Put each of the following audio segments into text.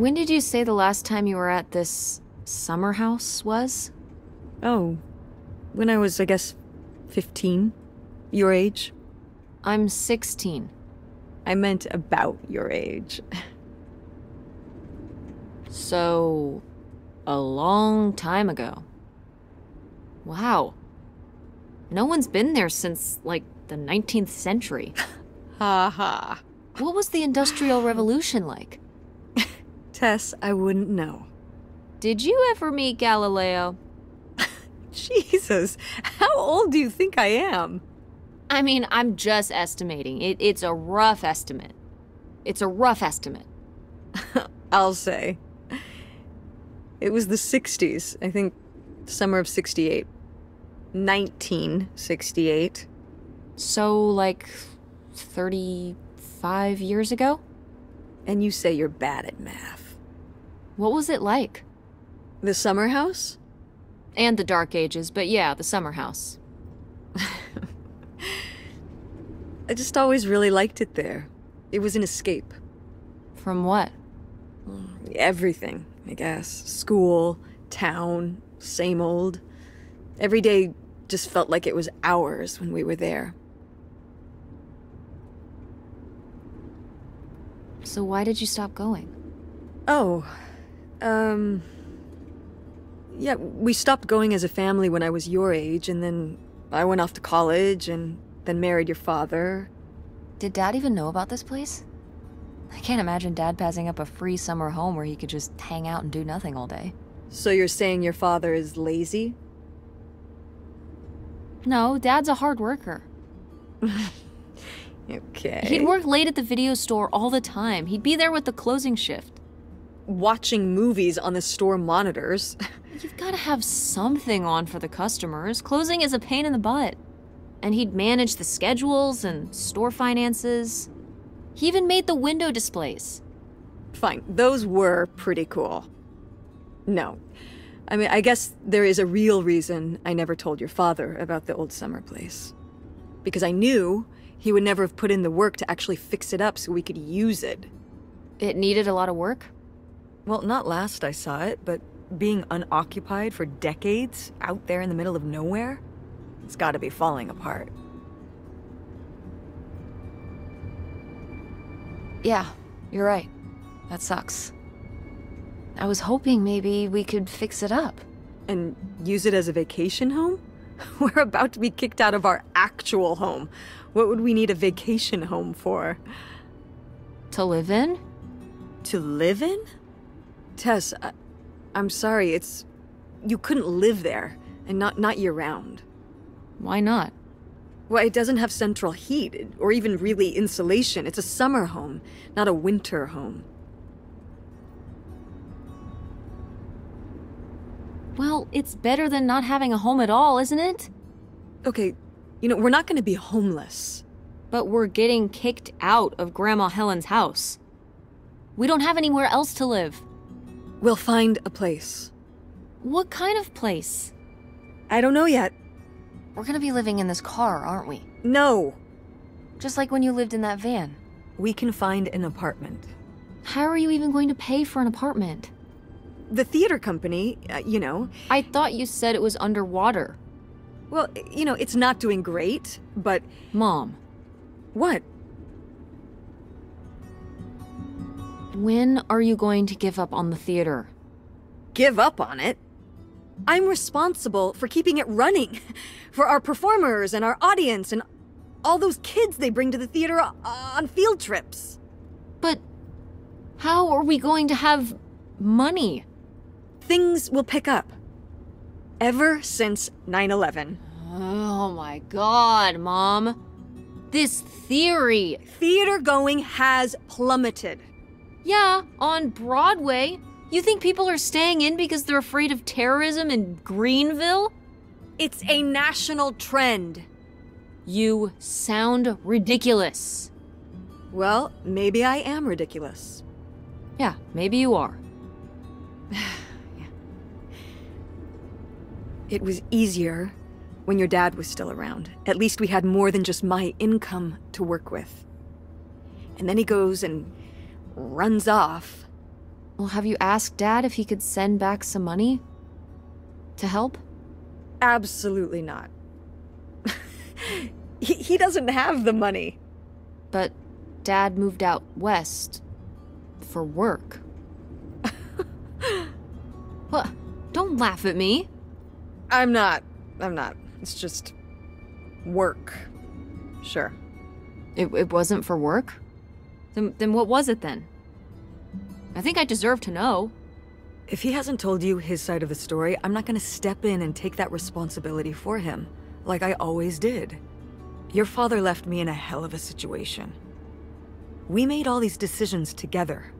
When did you say the last time you were at this summer house was? Oh, when I was, I guess, 15. Your age. I'm 16. I meant about your age. So, a long time ago. Wow. No one's been there since, like, the 19th century. Ha ha. What was the Industrial Revolution like? Tess, I wouldn't know. Did you ever meet Galileo? Jesus, how old do you think I am? I mean, I'm just estimating. It's a rough estimate. It's a rough estimate. I'll say. It was the 60s, I think, summer of 68. 1968. So, like, 35 years ago? And you say you're bad at math. What was it like? The summer house? And the Dark Ages, but yeah, the summer house. I just always really liked it there. It was an escape. From what? Everything, I guess. School, town, same old. Every day just felt like it was hours when we were there. So why did you stop going? Oh, yeah, we stopped going as a family when I was your age, and then I went off to college, and then married your father. Did Dad even know about this place? I can't imagine Dad passing up a free summer home where he could just hang out and do nothing all day. So you're saying your father is lazy? No, Dad's a hard worker. Okay. He'd work late at the video store all the time. He'd be there with the closing shift. Watching movies on the store monitors. You've got to have something on for the customers. Closing is a pain in the butt. And he'd manage the schedules and store finances. He even made the window displays. Fine, those were pretty cool. No. I mean, I guess there is a real reason I never told your father about the old summer place. Because I knew he would never have put in the work to actually fix it up so we could use it. It needed a lot of work? Well, not last I saw it, but being unoccupied for decades out there in the middle of nowhere, it's gotta be falling apart. Yeah, you're right. That sucks. I was hoping maybe we could fix it up. And use it as a vacation home? We're about to be kicked out of our actual home. What would we need a vacation home for? To live in? To live in? Tess, I'm sorry, you couldn't live there, and not year-round. Why not? Well, it doesn't have central heat, or even really insulation. It's a summer home, not a winter home. Well, it's better than not having a home at all, isn't it? Okay, we're not gonna be homeless. But we're getting kicked out of Grandma Helen's house. We don't have anywhere else to live. We'll find a place. What kind of place? I don't know yet. We're gonna be living in this car, aren't we? No. Just like when you lived in that van. We can find an apartment. How are you even going to pay for an apartment? The theater company, I thought you said it was underwater. Well, it's not doing great, but... Mom. What? When are you going to give up on the theater? Give up on it? I'm responsible for keeping it running. For our performers and our audience and all those kids they bring to the theater on field trips. But how are we going to have money? Things will pick up. Ever since 9/11. Oh my God, Mom. This theory. Theater going has plummeted. Yeah, on Broadway. You think people are staying in because they're afraid of terrorism in Greenville? It's a national trend. You sound ridiculous. Well, maybe I am ridiculous. Yeah, maybe you are. It was easier when your dad was still around. At least we had more than just my income to work with. And then he goes and runs off. Well, have you asked Dad if he could send back some money? To help? Absolutely not. He doesn't have the money. But Dad moved out west. For work. What? Don't laugh at me. I'm not. It's just... work. Sure. It wasn't for work? Then what was it then? I think I deserve to know. If he hasn't told you his side of the story, I'm not gonna step in and take that responsibility for him, like I always did. Your father left me in a hell of a situation. We made all these decisions together.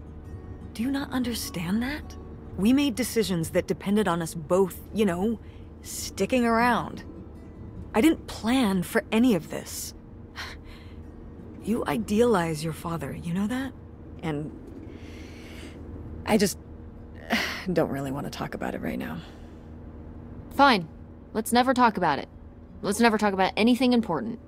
Do you not understand that? We made decisions that depended on us both, you know, sticking around. I didn't plan for any of this. You idealize your father, you know that? And I just don't really want to talk about it right now. Fine. Let's never talk about it. Let's never talk about anything important.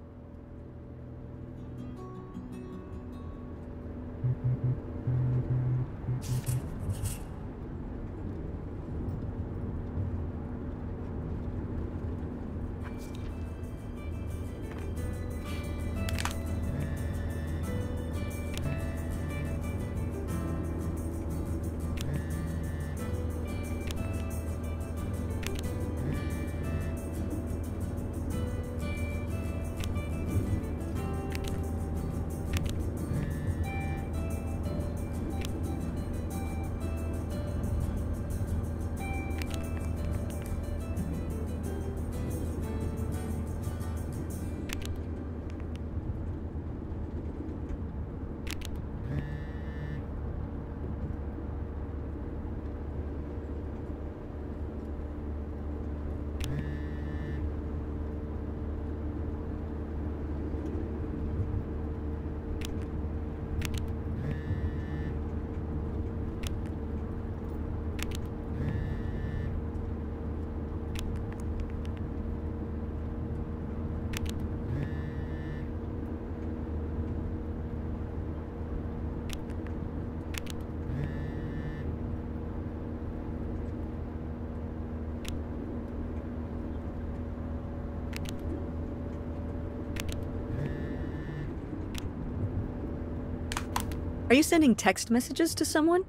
Are you sending text messages to someone?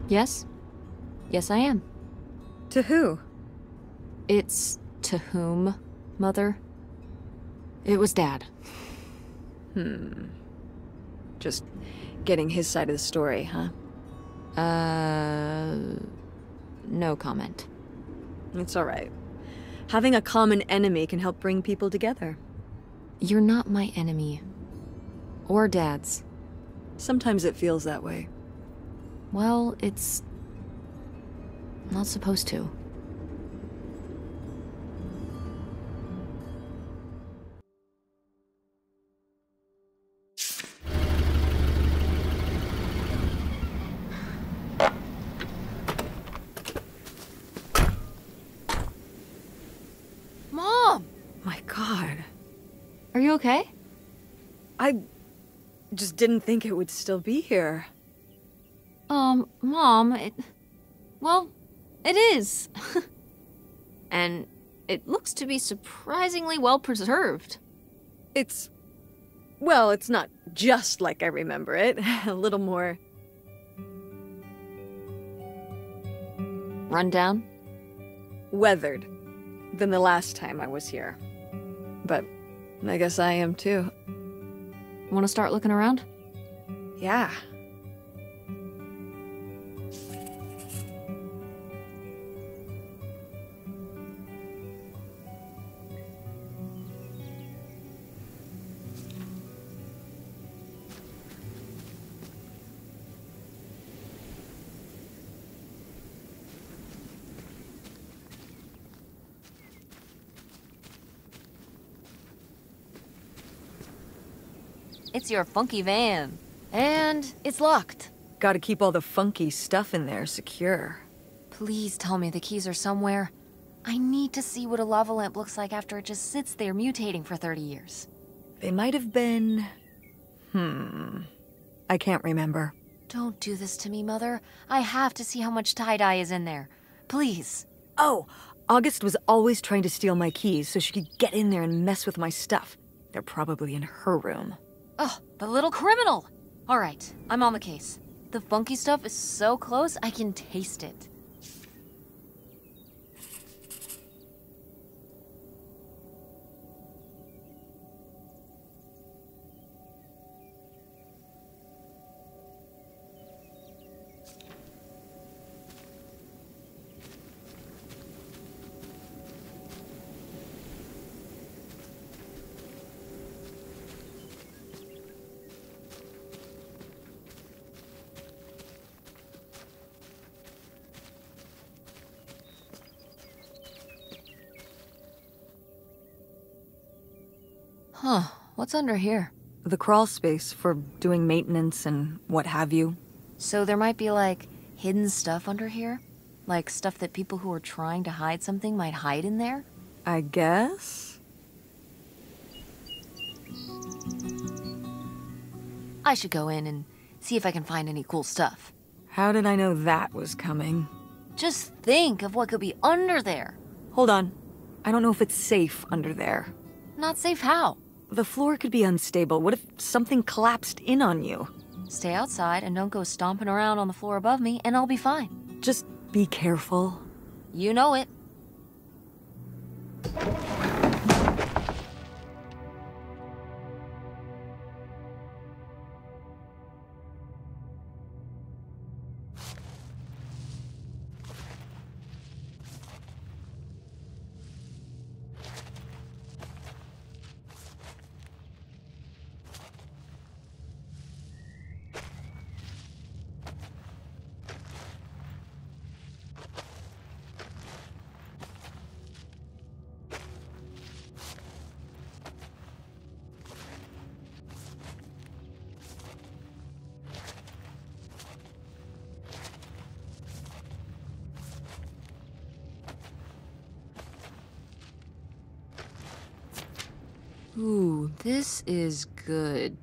Yes? Yes, I am. To who? It's to whom, Mother? It was Dad. Just getting his side of the story, huh? No comment. It's all right. Having a common enemy can help bring people together. You're not my enemy. Or Dad's. Sometimes it feels that way. Well, it's not supposed to. Mom! My God. Are you okay? I just didn't think it would still be here. Mom, well, it is. And it looks to be surprisingly well preserved. Well, it's not just like I remember it. A little more... Rundown? weathered than the last time I was here. But I guess I am too. Want to start looking around? Yeah. It's your funky van. And it's locked. Gotta keep all the funky stuff in there secure. Please tell me the keys are somewhere. I need to see what a lava lamp looks like after it just sits there mutating for 30 years. They might have been... I can't remember. Don't do this to me, Mother. I have to see how much tie-dye is in there. Please. Oh, August was always trying to steal my keys so she could get in there and mess with my stuff. They're probably in her room. Oh, the little criminal! All right, I'm on the case. The funky stuff is so close, I can taste it. Huh, what's under here? The crawl space for doing maintenance and what have you. So there might be, like, hidden stuff under here? Like stuff that people who are trying to hide something might hide in there? I guess? I should go in and see if I can find any cool stuff. How did I know that was coming? Just think of what could be under there. Hold on. I don't know if it's safe under there. Not safe how? The floor could be unstable. What if something collapsed in on you? Stay outside and don't go stomping around on the floor above me, and I'll be fine. Just be careful. You know it. Ooh, this is good.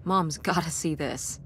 Mom's gotta see this.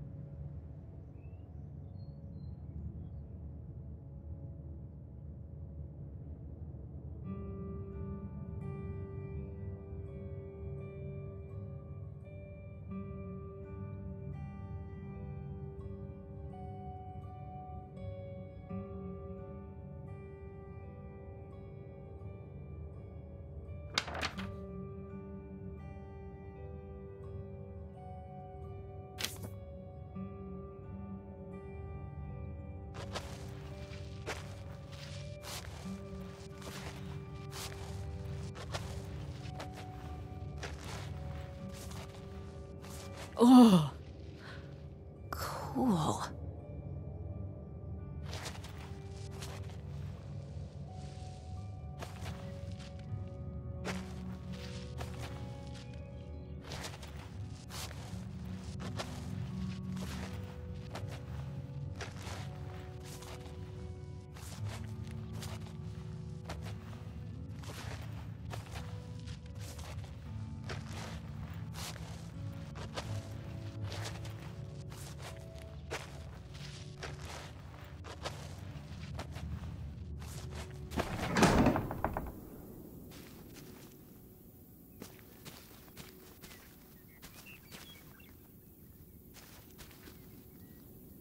Oh, cool.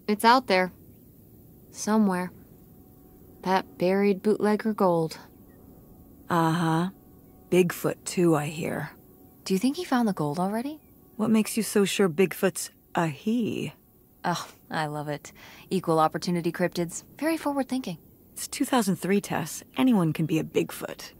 It's out there. Somewhere. That buried bootlegger gold. Uh-huh. Bigfoot, too, I hear. Do you think he found the gold already? What makes you so sure Bigfoot's a he? Oh, I love it. Equal opportunity cryptids. Very forward thinking. It's 2003, Tess. Anyone can be a Bigfoot.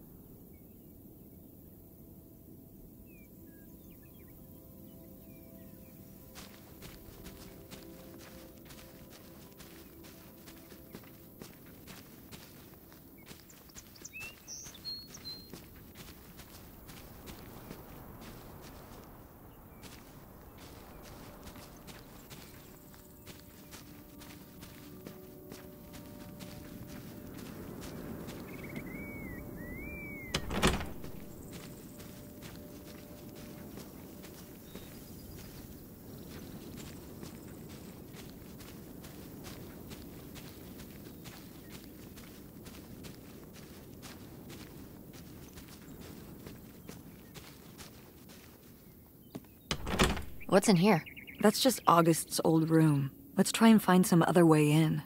What's in here? That's just August's old room. Let's try and find some other way in.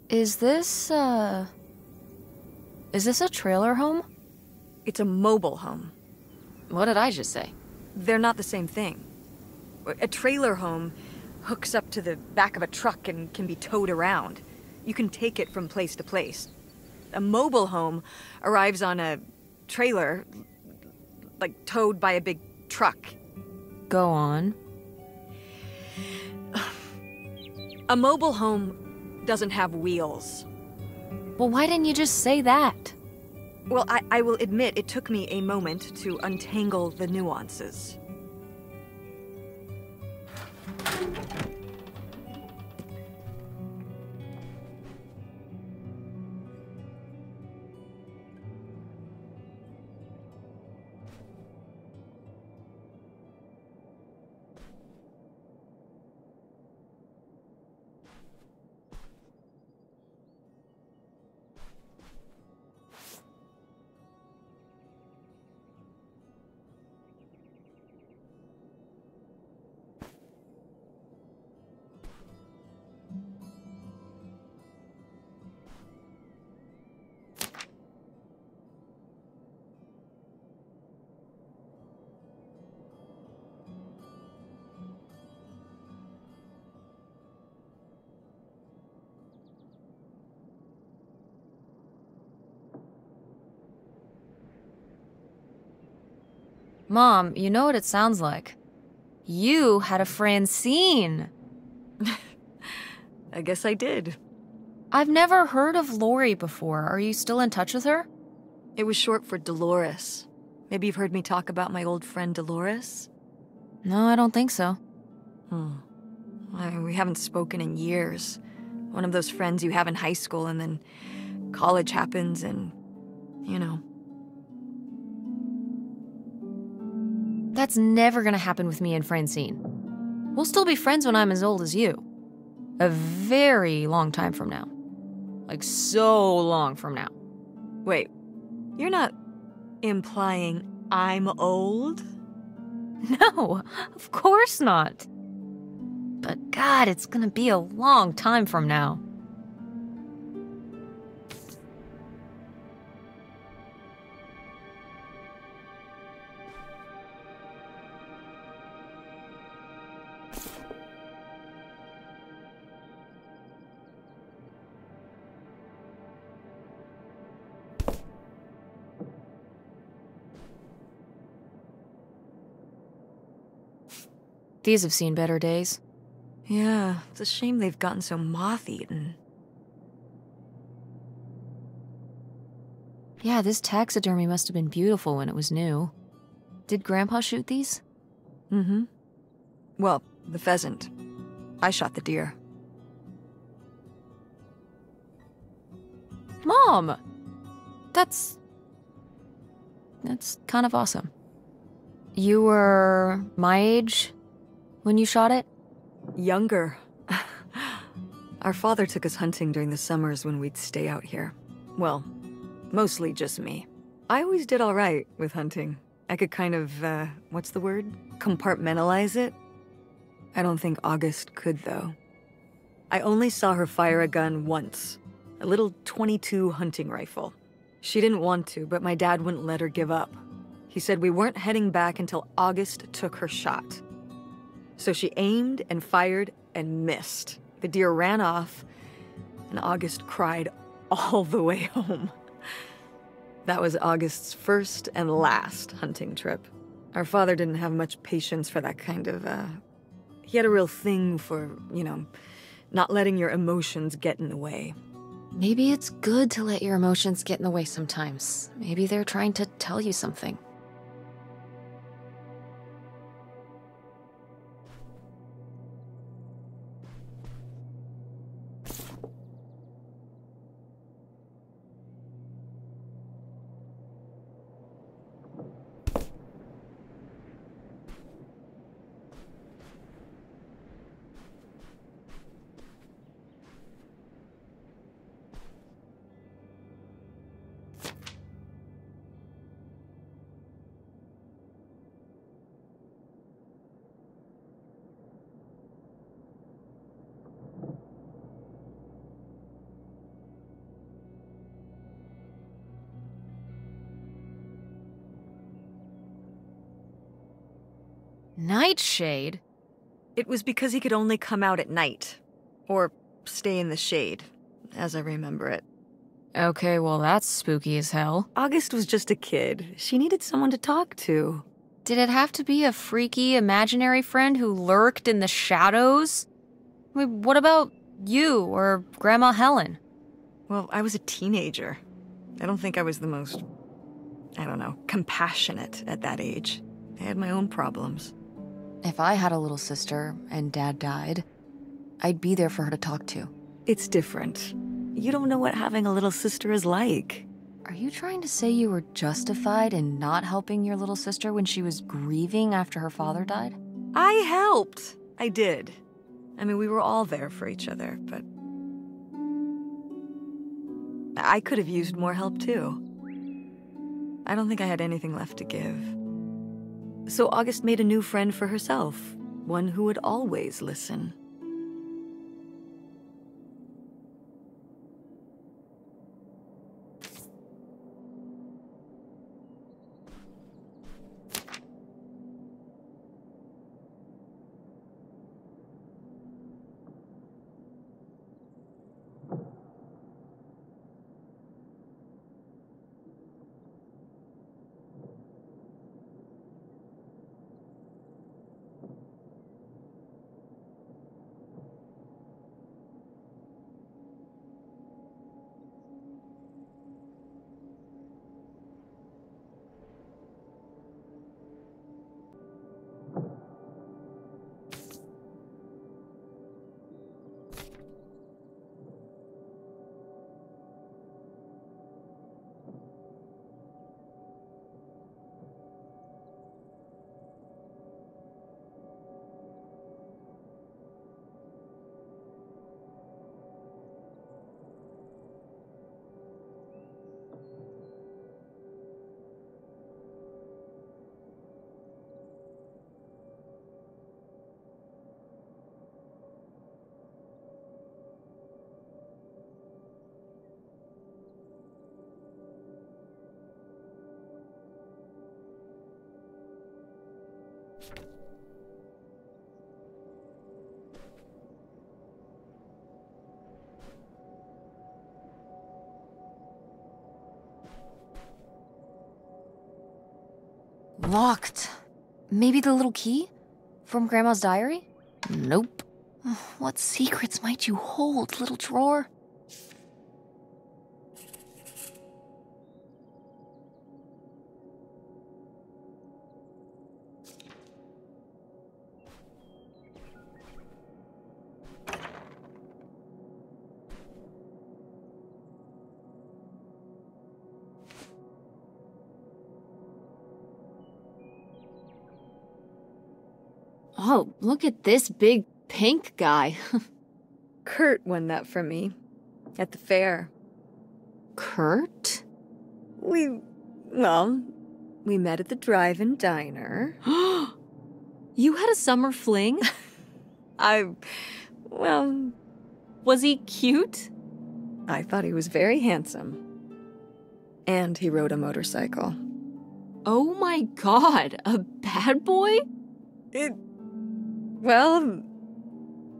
Is this a trailer home? It's a mobile home. What did I just say? They're not the same thing. A trailer home hooks up to the back of a truck and can be towed around. You can take it from place to place. A mobile home arrives on a trailer, like towed by a big truck. Go on. A mobile home doesn't have wheels. Well, why didn't you just say that? Well, I will admit it took me a moment to untangle the nuances. Mom, you know what it sounds like. You had a Francine. I guess I did. I've never heard of Lori before. Are you still in touch with her? It was short for Dolores. Maybe you've heard me talk about my old friend Dolores? No, I don't think so. We haven't spoken in years. One of those friends you have in high school and then college happens and, you know. That's never gonna happen with me and Francine. We'll still be friends when I'm as old as you. A very long time from now. Like, so long from now. Wait, you're not implying I'm old? No, of course not. But God, it's gonna be a long time from now. These have seen better days. Yeah, it's a shame they've gotten so moth-eaten. Yeah, this taxidermy must have been beautiful when it was new. Did Grandpa shoot these? Mm-hmm. Well, the pheasant. I shot the deer. Mom! That's kind of awesome. You were my age when you shot it? Younger. Our father took us hunting during the summers when we'd stay out here. Well, mostly just me. I always did all right with hunting. I could kind of, what's the word? Compartmentalize it. I don't think August could, though. I only saw her fire a gun once. A little .22 hunting rifle. She didn't want to, but my dad wouldn't let her give up. He said we weren't heading back until August took her shot. So she aimed and fired and missed. The deer ran off, and August cried all the way home. That was August's first and last hunting trip. Our father didn't have much patience for that kind of, he had a real thing for, you know, not letting your emotions get in the way. Maybe it's good to let your emotions get in the way sometimes. Maybe they're trying to tell you something. Nightshade? It was because he could only come out at night. Or stay in the shade, as I remember it. Okay, well that's spooky as hell. August was just a kid. She needed someone to talk to. Did it have to be a freaky, imaginary friend who lurked in the shadows? I mean, what about you or Grandma Helen? Well, I was a teenager. I don't think I was the most, compassionate at that age. I had my own problems. If I had a little sister and Dad died, I'd be there for her to talk to. It's different. You don't know what having a little sister is like. Are you trying to say you were justified in not helping your little sister when she was grieving after her father died? I helped. I did. I mean, we were all there for each other, but I could have used more help too. I don't think I had anything left to give. So August made a new friend for herself, one who would always listen. Locked. Maybe the little key? From Grandma's diary? Nope. What secrets might you hold, little drawer? Oh, look at this big pink guy. Kurt won that from me at the fair. Kurt? We met at the drive-in diner. You had a summer fling? Was he cute? I thought he was very handsome. And he rode a motorcycle. Oh my god, a bad boy?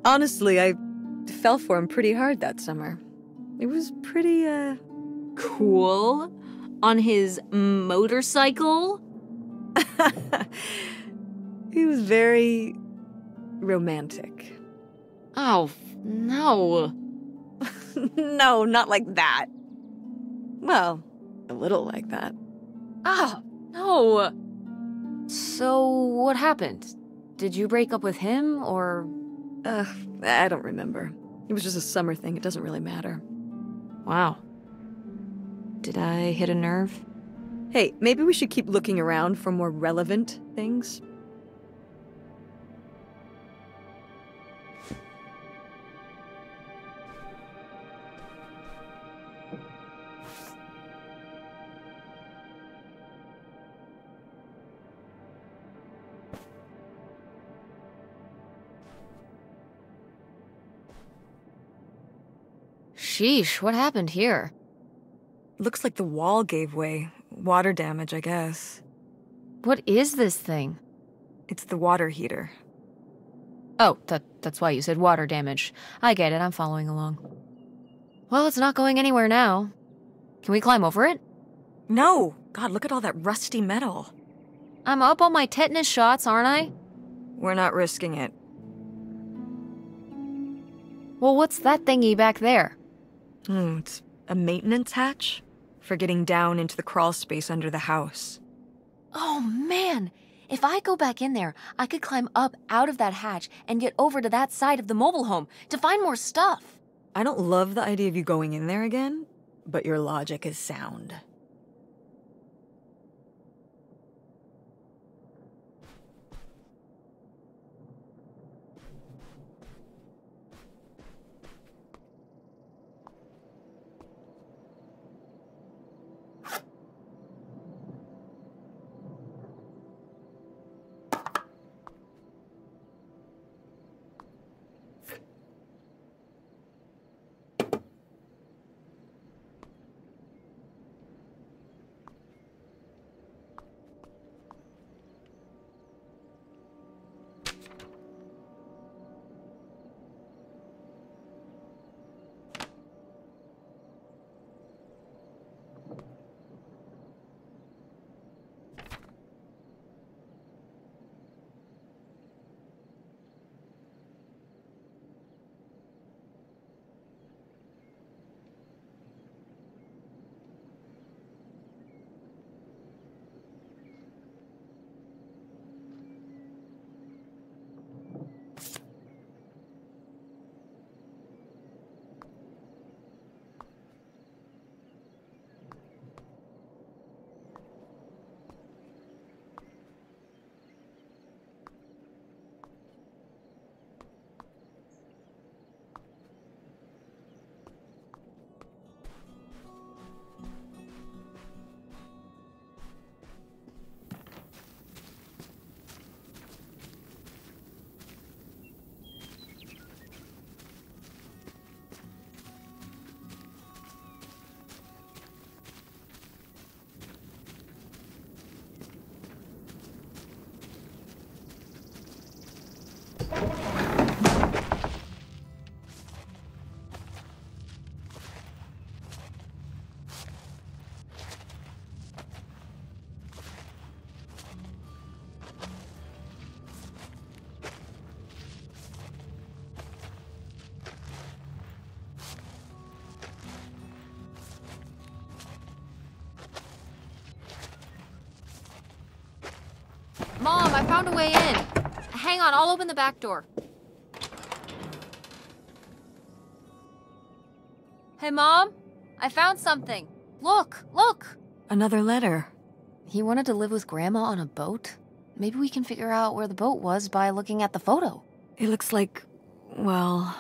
Honestly, I fell for him pretty hard that summer. It was pretty, Cool? On his motorcycle? He was very romantic. Oh, no. No, not like that. Well, a little like that. Oh, no. So, what happened? Did you break up with him, or...? I don't remember. It was just a summer thing. It doesn't really matter. Wow. Did I hit a nerve? Hey, maybe we should keep looking around for more relevant things. Sheesh, what happened here? Looks like the wall gave way. Water damage, I guess. What is this thing? It's the water heater. Oh, that's why you said water damage. I get it, I'm following along. Well, it's not going anywhere now. Can we climb over it? No! God, look at all that rusty metal. I'm up on my tetanus shots, aren't I? We're not risking it. Well, what's that thingy back there? It's a maintenance hatch for getting down into the crawl space under the house. Oh, man! If I go back in there, I could climb up out of that hatch and get over to that side of the mobile home to find more stuff. I don't love the idea of you going in there again, but your logic is sound. Mom, I found a way in. Hang on, I'll open the back door. Hey, Mom, I found something. Look, look. Another letter. He wanted to live with Grandma on a boat? Maybe we can figure out where the boat was by looking at the photo. It looks like, well,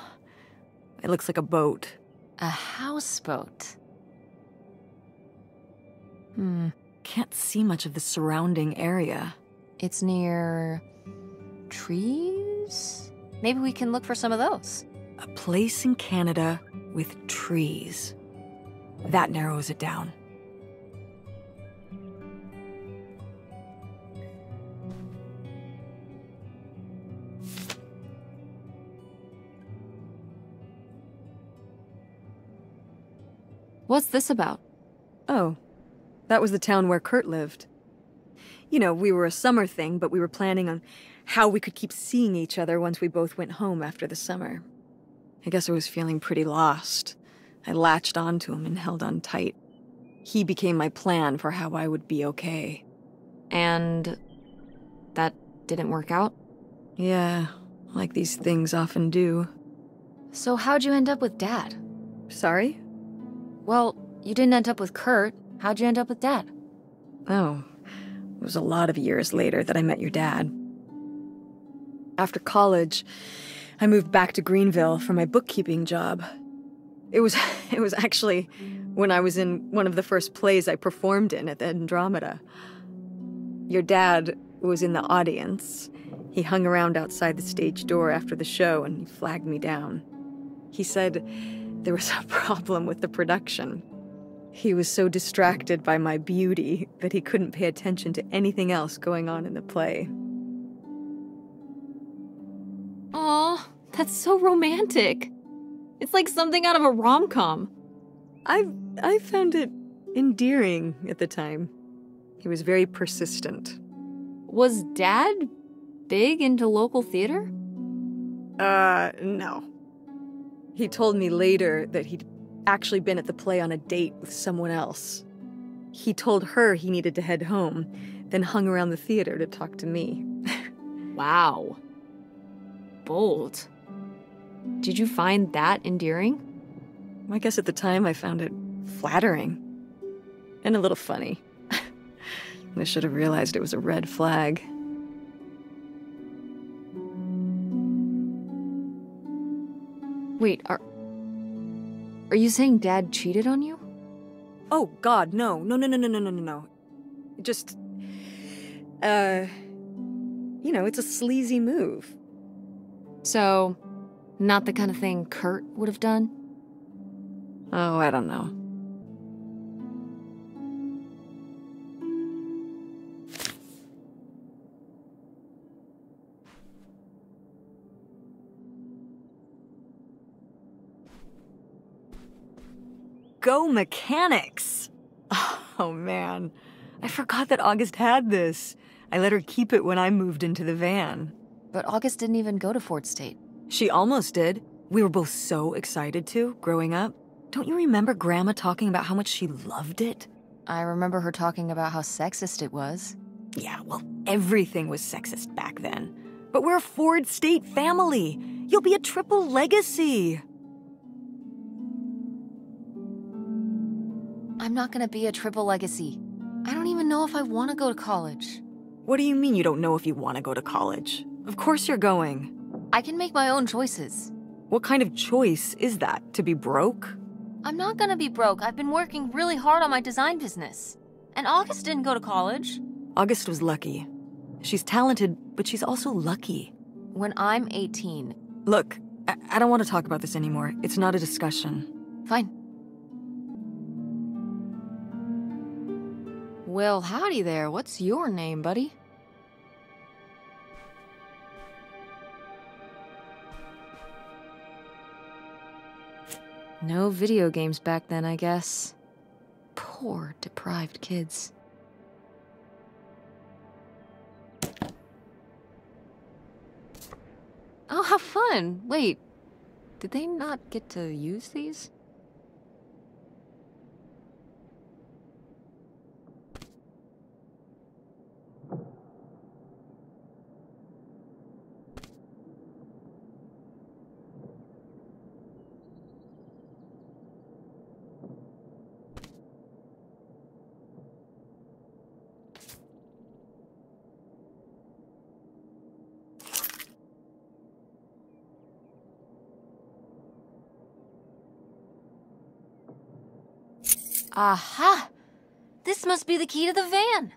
it looks like a boat. A houseboat. Can't see much of the surrounding area. It's near trees? Maybe we can look for some of those. A place in Canada with trees. That narrows it down. What's this about? Oh, that was the town where Kurt lived. You know, we were a summer thing, but we were planning on how we could keep seeing each other once we both went home after the summer. I guess I was feeling pretty lost. I latched onto him and held on tight. He became my plan for how I would be okay. And that didn't work out? Yeah, like these things often do. So how'd you end up with Dad? Sorry? Well, you didn't end up with Kurt. How'd you end up with Dad? Oh, it was a lot of years later that I met your dad. After college, I moved back to Greenville for my bookkeeping job. It was actually when I was in one of the first plays I performed in at the Andromeda. Your dad was in the audience. He hung around outside the stage door after the show and he flagged me down. He said there was a problem with the production. He was so distracted by my beauty that he couldn't pay attention to anything else going on in the play. Aw, that's so romantic. It's like something out of a rom-com. I found it endearing at the time. He was very persistent. Was Dad big into local theater? No. He told me later that he'd actually been at the play on a date with someone else. He told her he needed to head home, then hung around the theater to talk to me. Wow. Bold. Did you find that endearing? I guess at the time I found it flattering. And a little funny. I should have realized it was a red flag. Wait, are you saying Dad cheated on you? Oh, God, no. No. Just, you know, it's a sleazy move. So, not the kind of thing Kurt would have done? Oh, I don't know. Go mechanics! Oh, man. I forgot that August had this. I let her keep it when I moved into the van. But August didn't even go to Fort State. She almost did. We were both so excited to, growing up. Don't you remember Grandma talking about how much she loved it? I remember her talking about how sexist it was. Yeah, well, everything was sexist back then. But we're a Ford State family. You'll be a triple legacy. I'm not gonna be a triple legacy. I don't even know if I want to go to college. What do you mean you don't know if you want to go to college? Of course you're going. I can make my own choices. What kind of choice is that? To be broke? I'm not gonna be broke. I've been working really hard on my design business. And August didn't go to college. August was lucky. She's talented, but she's also lucky. When I'm 18. Look, I don't want to talk about this anymore. It's not a discussion. Fine. Well, howdy there. What's your name, buddy? No video games back then, I guess. Poor, deprived kids. Oh, how fun! Wait, did they not get to use these? Aha! This must be the key to the van.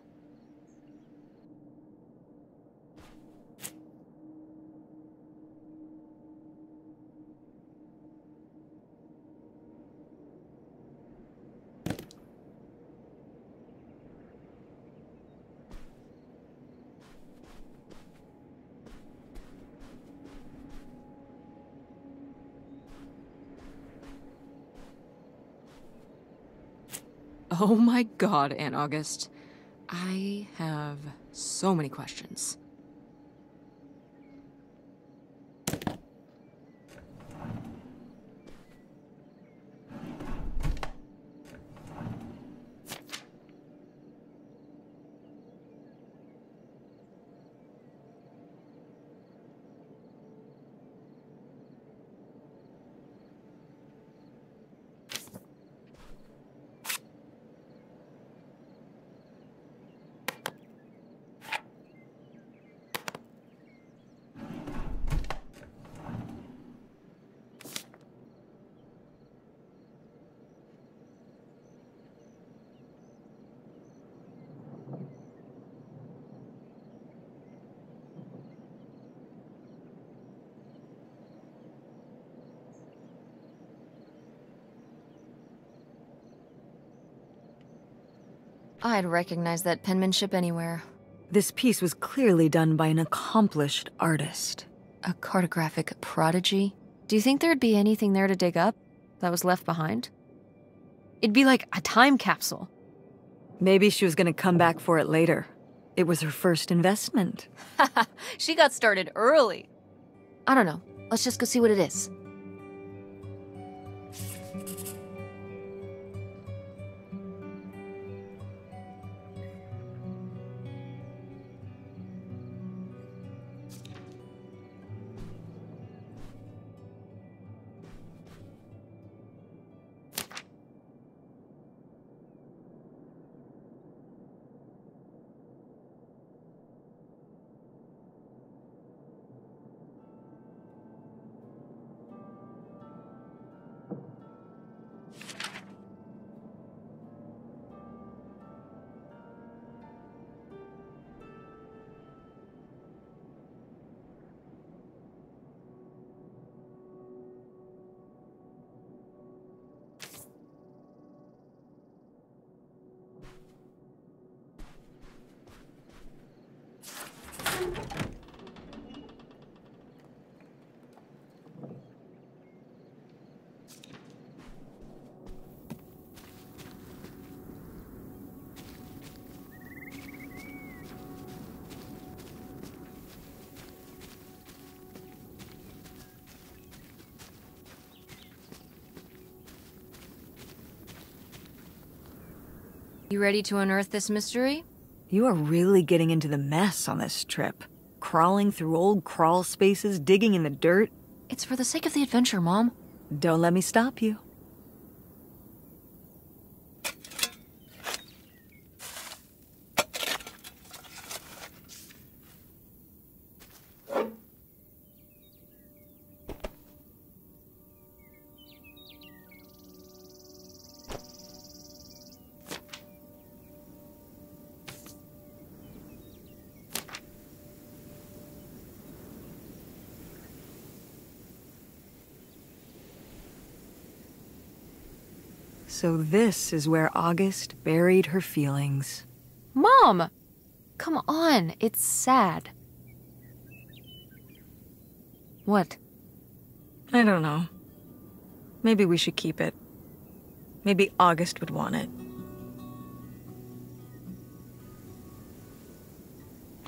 Oh my God, Aunt August. I have so many questions. I'd recognize that penmanship anywhere. This piece was clearly done by an accomplished artist. A cartographic prodigy? Do you think there'd be anything there to dig up that was left behind? It'd be like a time capsule. Maybe she was gonna come back for it later. It was her first investment. She got started early. I don't know. Let's just go see what it is. You ready to unearth this mystery? You are really getting into the mess on this trip. Crawling through old crawl spaces, digging in the dirt. It's for the sake of the adventure, Mom. Don't let me stop you. So this is where August buried her feelings. Mom! Come on, it's sad. What? I don't know. Maybe we should keep it. Maybe August would want it.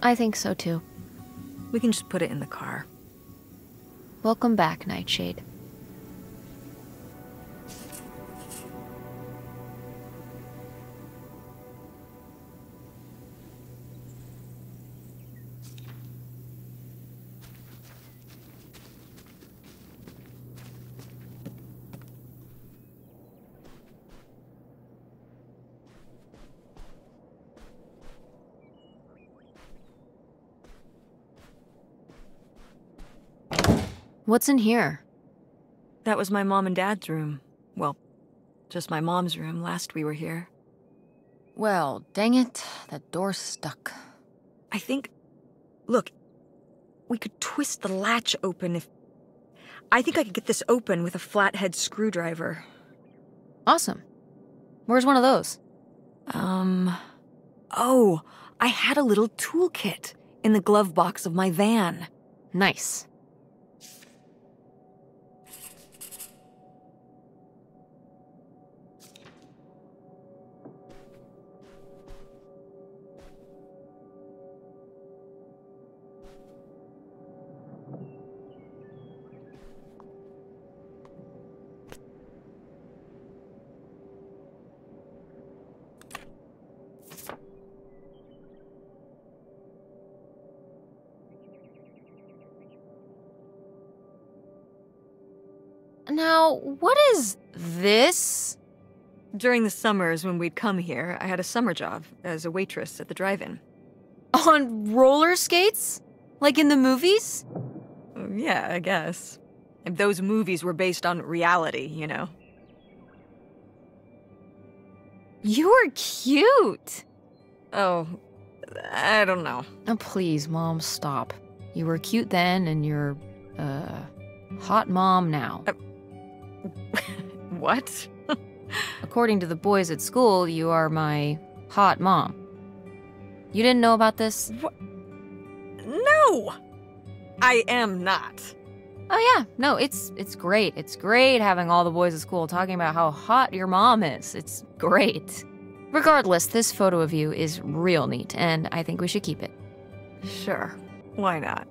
I think so too. We can just put it in the car. Welcome back, Nightshade. What's in here? That was my mom and dad's room. Well, just my mom's room last we were here. Well, dang it, that door's stuck. I think... Look, we could twist the latch open if... I think I could get this open with a flathead screwdriver. Awesome. Where's one of those? Oh, I had a little toolkit in the glove box of my van. Nice. Now, what is this? During the summers when we'd come here, I had a summer job as a waitress at the drive-in. On roller skates? Like in the movies? Yeah, I guess. And those movies were based on reality, you know. You were cute. Oh, I don't know. Oh, please, Mom, stop. You were cute then, and you're, hot mom now. What? According to the boys at school, you are my hot mom. You didn't know about this? What? No! I am not. Oh yeah, no, it's great. It's great having all the boys at school talking about how hot your mom is. It's great. Regardless, this photo of you is real neat, and I think we should keep it. Sure, why not?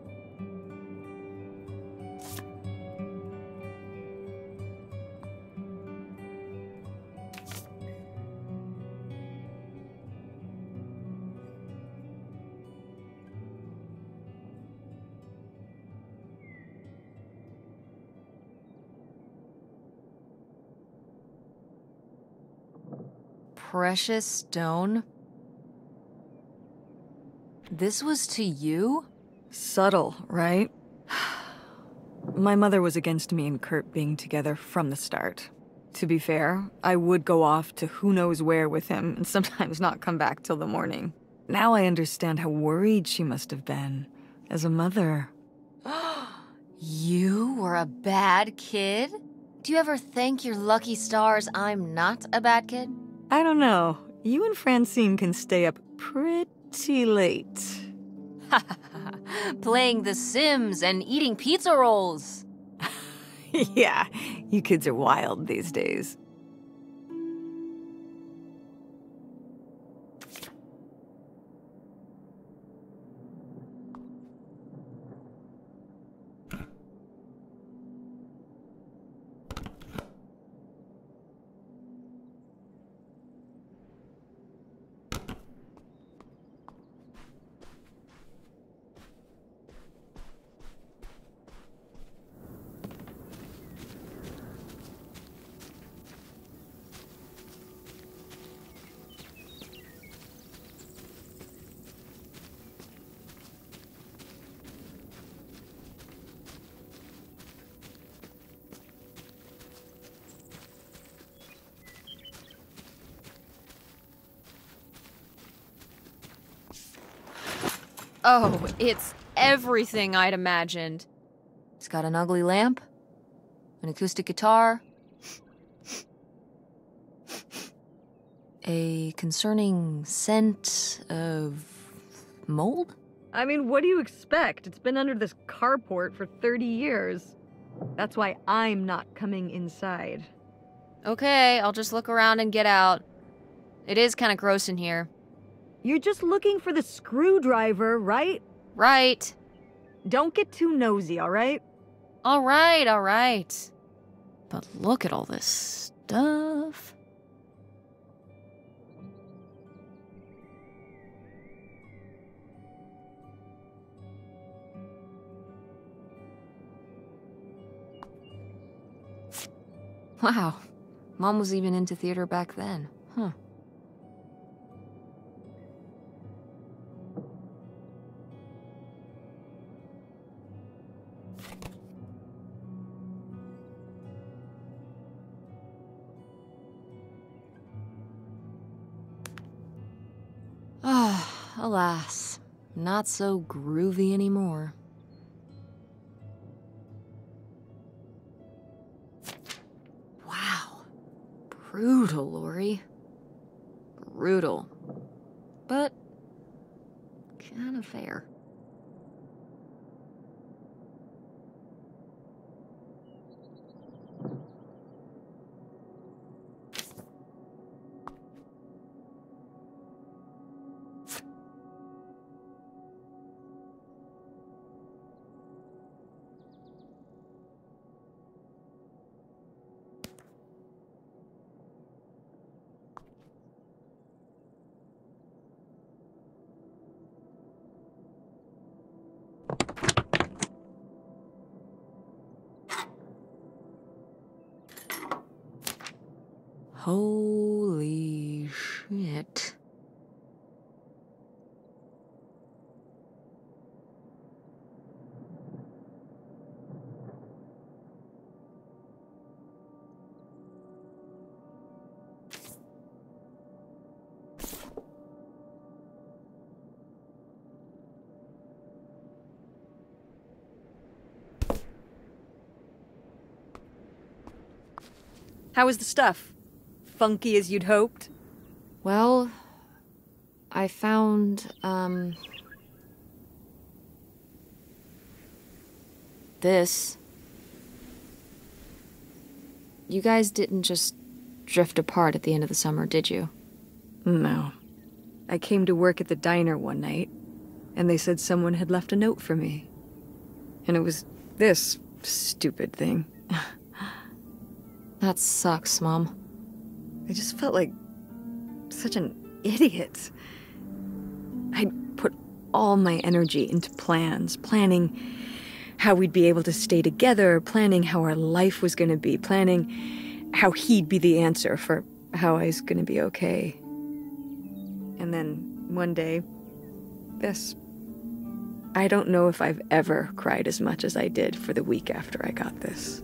Precious stone? This was to you? Subtle, right? My mother was against me and Kurt being together from the start. To be fair, I would go off to who knows where with him and sometimes not come back till the morning. Now I understand how worried she must have been as a mother. You were a bad kid? Do you ever thank your lucky stars I'm not a bad kid? I don't know. You and Francine can stay up pretty late. Playing The Sims and eating pizza rolls. Yeah, you kids are wild these days. Oh, it's everything I'd imagined. It's got an ugly lamp, an acoustic guitar, a concerning scent of mold? I mean, what do you expect? It's been under this carport for 30 years. That's why I'm not coming inside. Okay, I'll just look around and get out. It is kind of gross in here. You're just looking for the screwdriver, right? Right. Don't get too nosy, all right? All right. But look at all this stuff. Wow, Mom was even into theater back then, huh? Ah, alas, not so groovy anymore. Wow, brutal, Lori. Brutal, but kind of fair. Holy shit. How was the stuff? Funky as you'd hoped? Well, I found, this. You guys didn't just drift apart at the end of the summer, did you? No. I came to work at the diner one night, and they said someone had left a note for me. And it was this stupid thing. That sucks, Mom. I just felt like such an idiot. I'd put all my energy into plans, planning how we'd be able to stay together, planning how our life was going to be, planning how he'd be the answer for how I was going to be okay. And then one day, this. I don't know if I've ever cried as much as I did for the week after I got this.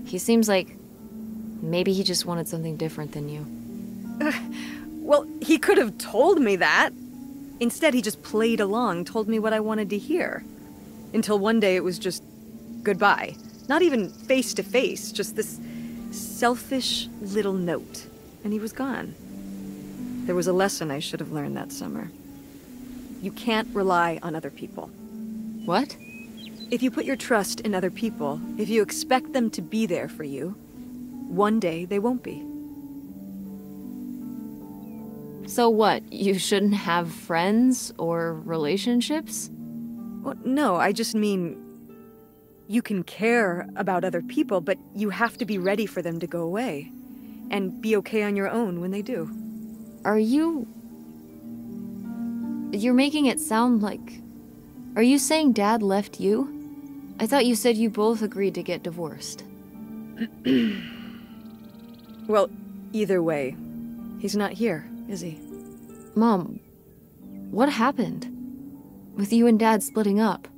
He seems like maybe he just wanted something different than you. Well, he could have told me that. Instead, he just played along, told me what I wanted to hear. Until one day it was just goodbye. Not even face to face, just this selfish little note. And he was gone. There was a lesson I should have learned that summer. You can't rely on other people. What? If you put your trust in other people, if you expect them to be there for you, one day they won't be. So what? You shouldn't have friends or relationships? Well, no, I just mean you can care about other people, but you have to be ready for them to go away. And be okay on your own when they do. You're making it sound like... Are you saying Dad left you? I thought you said you both agreed to get divorced. Well, either way, he's not here, is he? Mom, what happened? With you and Dad splitting up?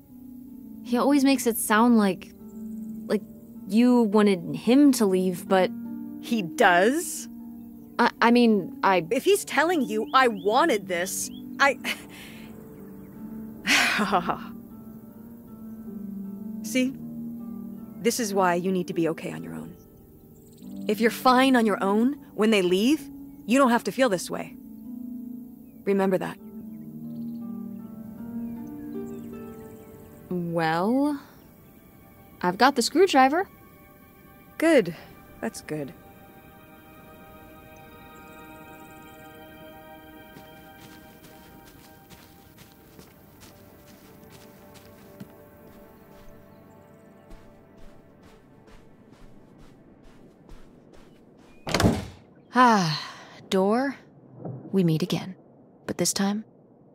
He always makes it sound like you wanted him to leave, but... He does? I mean, If he's telling you I wanted this, See? This is why you need to be okay on your own. If you're fine on your own, when they leave, you don't have to feel this way. Remember that. Well... I've got the screwdriver. Good. That's good. Door, we meet again. But this time,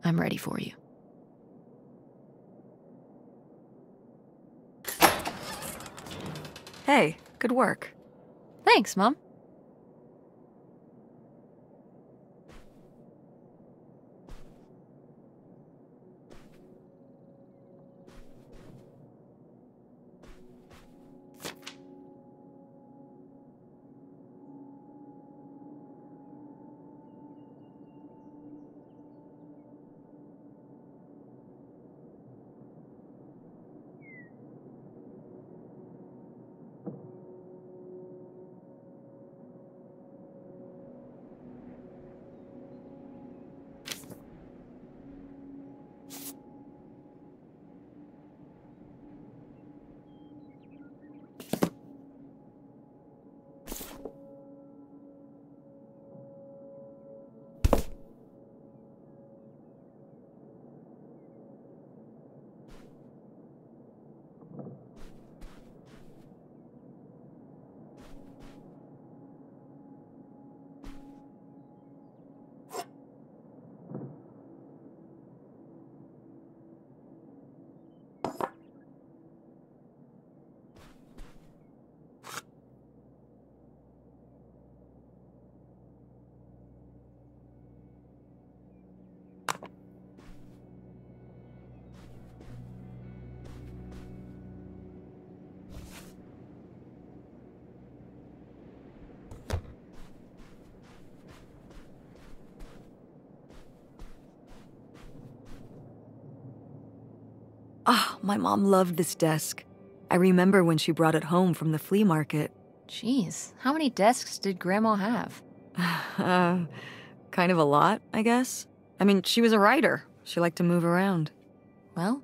I'm ready for you. Hey, good work. Thanks, Mom. Ah, my mom loved this desk. I remember when she brought it home from the flea market. Jeez, how many desks did Grandma have? Kind of a lot, I guess. I mean, she was a writer. She liked to move around. Well,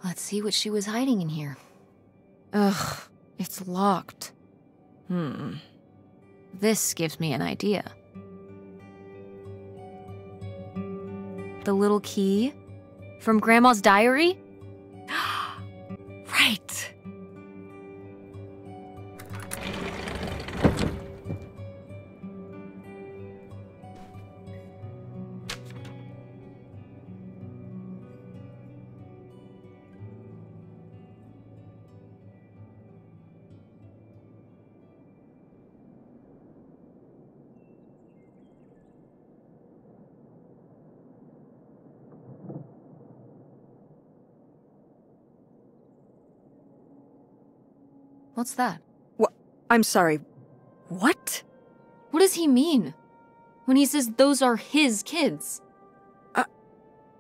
let's see what she was hiding in here. Ugh, it's locked. This gives me an idea. The little key from Grandma's diary? Right. What's that? What? I'm sorry. What? What does he mean when he says those are his kids?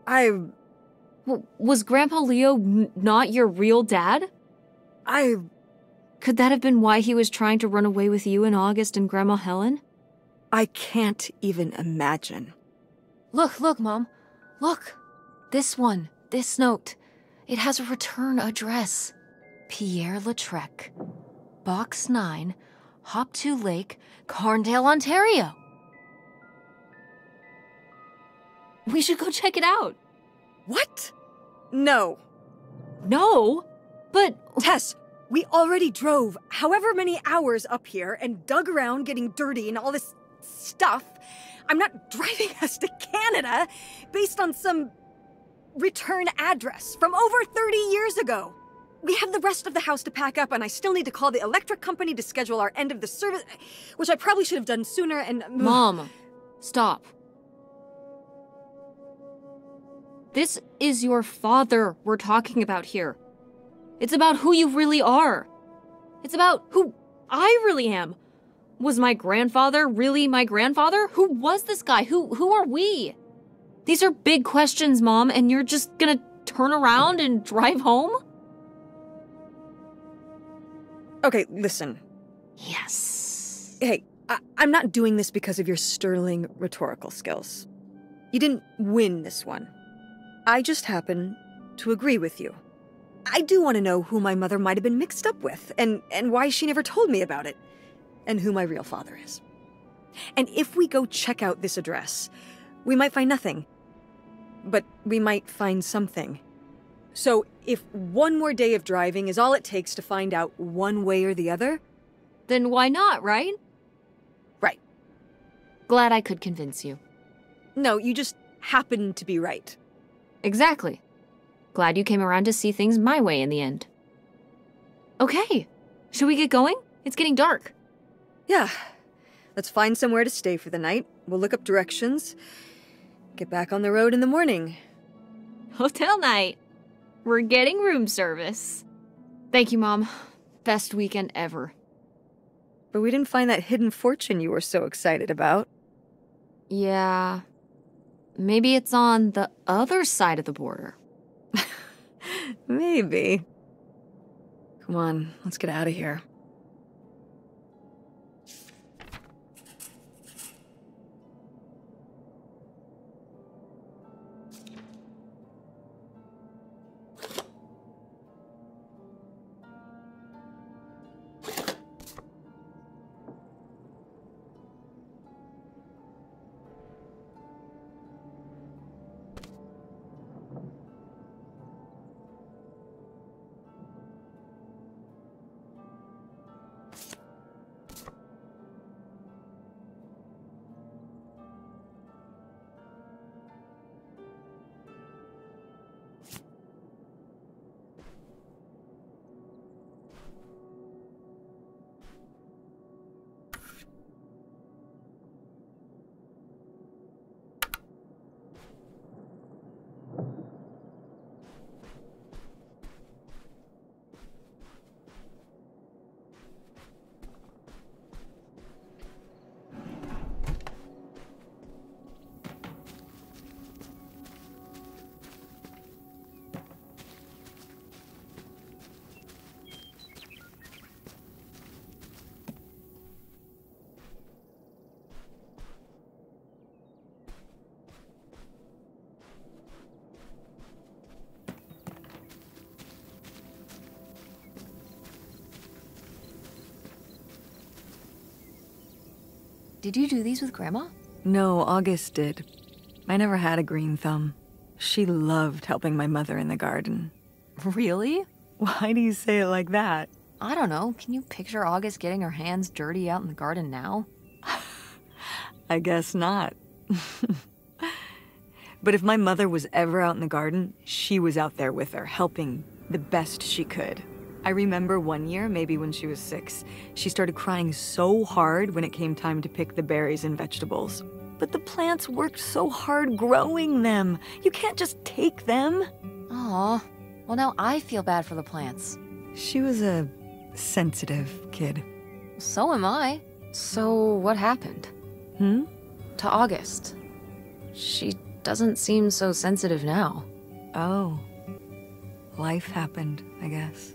Was Grandpa Leo not your real dad? Could that have been why he was trying to run away with you in August and Grandma Helen? I can't even imagine. Look, Mom. Look. This one. This note. It has a return address. Pierre Lautrec. Box 9, Hop to Lake, Carndale, Ontario. We should go check it out. What? No. No? But... Tess, we already drove however many hours up here and dug around getting dirty and all this stuff. I'm not driving us to Canada based on some return address from over 30 years ago. We have the rest of the house to pack up, and I still need to call the electric company to schedule our end of the service, which I probably should have done sooner, and... Mom, stop. This is your father we're talking about here. It's about who you really are. It's about who I really am. Was my grandfather really my grandfather? Who was this guy? Who are we? These are big questions, Mom, and you're just gonna turn around and drive home? Okay, listen. Yes. Hey, I'm not doing this because of your sterling rhetorical skills. You didn't win this one. I just happen to agree with you. I do want to know who my mother might have been mixed up with, and why she never told me about it, and who my real father is. And if we go check out this address, we might find nothing. But we might find something. So if one more day of driving is all it takes to find out one way or the other... Then why not, right? Right. Glad I could convince you. No, you just happen to be right. Exactly. Glad you came around to see things my way in the end. Okay, should we get going? It's getting dark. Yeah. Let's find somewhere to stay for the night. We'll look up directions. Get back on the road in the morning. Hotel night. We're getting room service. Thank you, Mom. Best weekend ever. But we didn't find that hidden fortune you were so excited about. Yeah. Maybe it's on the other side of the border. Maybe. Come on, let's get out of here. Did you do these with Grandma? No, August did. I never had a green thumb. She loved helping my mother in the garden. Really? Why do you say it like that? I don't know. Can you picture August getting her hands dirty out in the garden now? I guess not. But if my mother was ever out in the garden, she was out there with her, helping the best she could. I remember one year, maybe when she was 6, she started crying so hard when it came time to pick the berries and vegetables. But the plants worked so hard growing them. You can't just take them. Aw. Well, now I feel bad for the plants. She was a sensitive kid. So am I. So what happened? To August. She doesn't seem so sensitive now. Oh. Life happened, I guess.